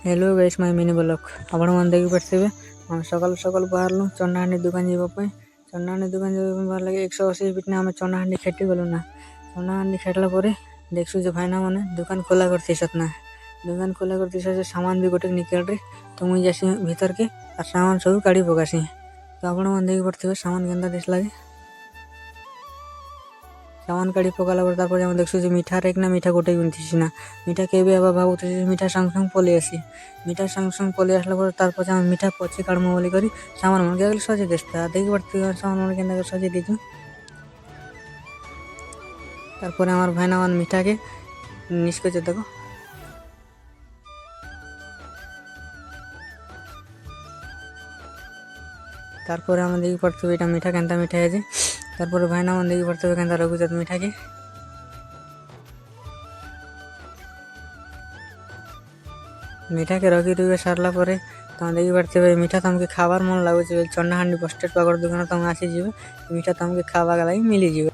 Hello guys my mini blog आपण मन देखि पड़थिबे। हम सकाल सकाल बाहरलु चंडाहांडी दुकान जीवा पय। चंडाहांडी दुकान जीवा बाहर लगे 180 बिटने हम चंडाहांडी खेटी गलु ना। चंडाहांडी खेटला परे देखसु जे भाईना माने दुकान खोला करथि सतना। दुकान खोला करथि से सामान भी गोटे निकल रे तो मुई जासी भीतर के और सामान सब काढी पकासी। तो आपण मन देखि पड़थिबे सामान केनता दिस लागे। सामान काढी पकाला पर तापर हम देखसु जे मीठा रेक ना मीठा गोटे गुंथिसी ना। मीठा केबे आबा भाबुथि मीठा संग संग पले आसी। मीठा संग संग पले आसला पर तार पछा हम मीठा पछे काढमु बोली करी सामान मन के सजे देस्ता। देखि पड़थिबे सामान मन केनता सजे दिजु। तारपर हमार भाईना मन मीठा के निस्को जे देखो। तारपर हम देखि पड़थिबे एटा मीठा केनता मीठा है जे। तारपर भाईना मन देखि पड़थिबे केनता रखुछत मीठा के। मीठा के रखी रुके सारला परे तम देखि पड़थिबे मीठा तमके खाबार मन लागुछ। चंडाहांडी बस स्टैंड पाकर दुकान तम आसी जिवे मीठा तमके खाबा गलाई मिली जिवे।